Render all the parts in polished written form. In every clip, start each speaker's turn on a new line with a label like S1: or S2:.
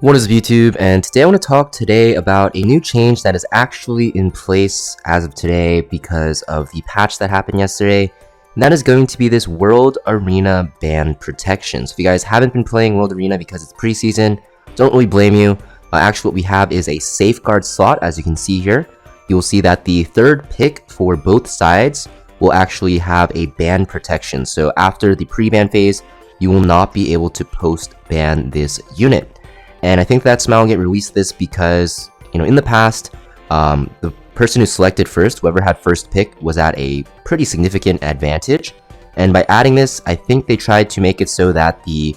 S1: What is up, YouTube? And today I want to talk about a new change that is actually in place as of today because of the patch that happened yesterday. And that is going to be this World Arena ban protection. So if you guys haven't been playing World Arena because it's preseason, don't really blame you. Actually, what we have is a safeguard slot, as you can see here. You will see that the third pick for both sides will actually have a ban protection. So after the pre-ban phase, you will not be able to post-ban this unit. And I think that Samool will get released this because, in the past, the person who selected first, whoever had first pick, was at a pretty significant advantage. And by adding this, I think they tried to make it so that the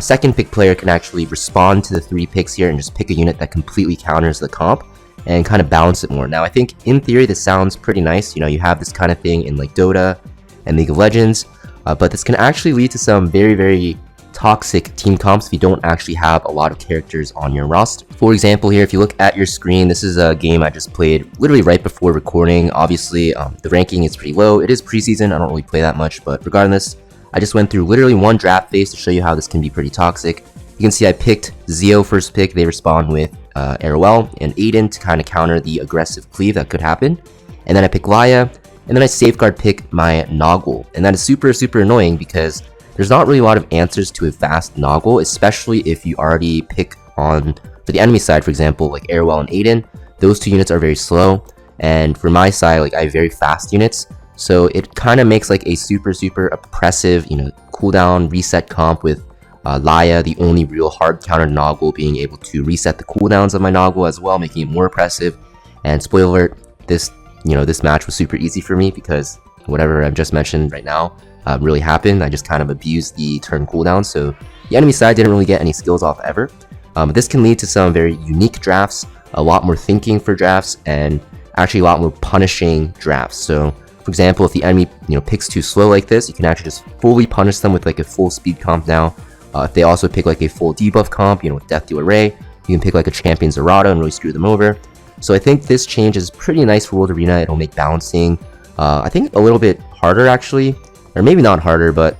S1: second pick player can actually respond to the three picks here and just pick a unit that completely counters the comp and kind of balance it more. Now, I think in theory, this sounds pretty nice. You have this kind of thing in like Dota and League of Legends, but this can actually lead to some very, very toxic team comps if you don't actually have a lot of characters on your roster. For example, here, if you look at your screen, this is a game I just played literally right before recording. Obviously, the ranking is pretty low. It is preseason. I don't really play that much, but regardless, I just went through literally one draft phase to show you how this can be pretty toxic. You can see I picked Zio first pick. They respond with RTA and Aiden to kind of counter the aggressive cleave that could happen. And then I pick Laya, and then I safeguard pick my Noggle. And that is super, super annoying because there's not really a lot of answers to a fast Noggle, especially if you already pick on, for the enemy side, for example, like RTA and Aiden. Those two units are very slow, and for my side, like I have very fast units, so it kind of makes like a super, super oppressive, cooldown reset comp with Laya, the only real hard counter Noggle, being able to reset the cooldowns of my Noggle as well, making it more oppressive. And spoiler alert, this match was super easy for me because whatever I've just mentioned right now really happened. I just kind of abused the turn cooldown, so the enemy side didn't really get any skills off ever. But this can lead to some very unique drafts, a lot more thinking for drafts, and actually a lot more punishing drafts. So, for example, if the enemy picks too slow like this, you can actually just fully punish them with like a full speed comp now. If they also pick like a full debuff comp, with Death Dealer Ray, you can pick like a champion Zerato and really screw them over. So I think this change is pretty nice for World Arena. It'll make balancing, I think, a little bit harder actually. Or maybe not harder, but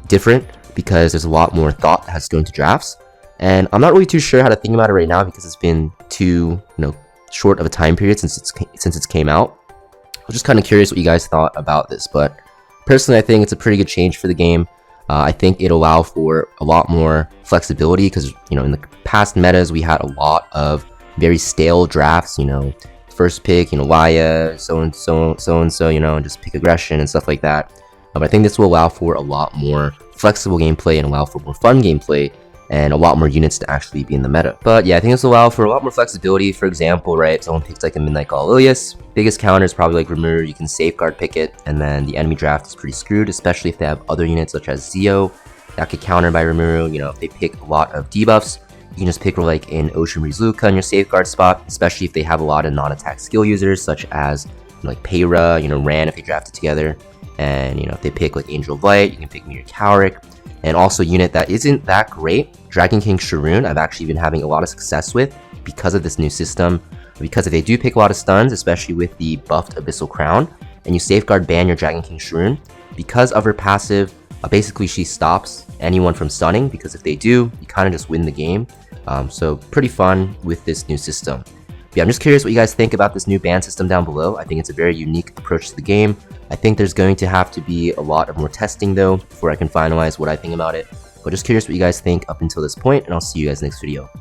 S1: different, because there's a lot more thought that has to go into drafts. And I'm not really too sure how to think about it right now because it's been too, short of a time period since it's came out. I was just kind of curious what you guys thought about this, but personally, I think it's a pretty good change for the game. I think it'll allow for a lot more flexibility because, in the past metas, we had a lot of very stale drafts, first pick, Laya, so-and-so, and just pick aggression and stuff like that. But I think this will allow for a lot more flexible gameplay and allow for more fun gameplay and a lot more units to actually be in the meta. But yeah, I think this will allow for a lot more flexibility. For example, right, if someone picks like a Midnight Gall Ilias, biggest counter is probably like Rimuru. You can safeguard pick it, and then the enemy draft is pretty screwed, especially if they have other units such as Zio that could counter by Rimuru. If they pick a lot of debuffs, you can just pick like an Ocean Breeze Luca in your safeguard spot, especially if they have a lot of non-attack skill users such as like Payra, Ran if they draft it together. And if they pick like Angel of Light, you can pick Meteor Cowrick. And also a unit that isn't that great, Dragon King Sharoon, I've actually been having a lot of success with because of this new system. Because if they do pick a lot of stuns, especially with the buffed Abyssal Crown, and you safeguard ban your Dragon King Sharoon, because of her passive, basically she stops anyone from stunning, because if they do, you kind of just win the game. So pretty fun with this new system. But yeah, I'm just curious what you guys think about this new ban system down below. I think it's a very unique approach to the game. I think there's going to have to be a lot of more testing though before I can finalize what I think about it. But just curious what you guys think up until this point, and I'll see you guys next video.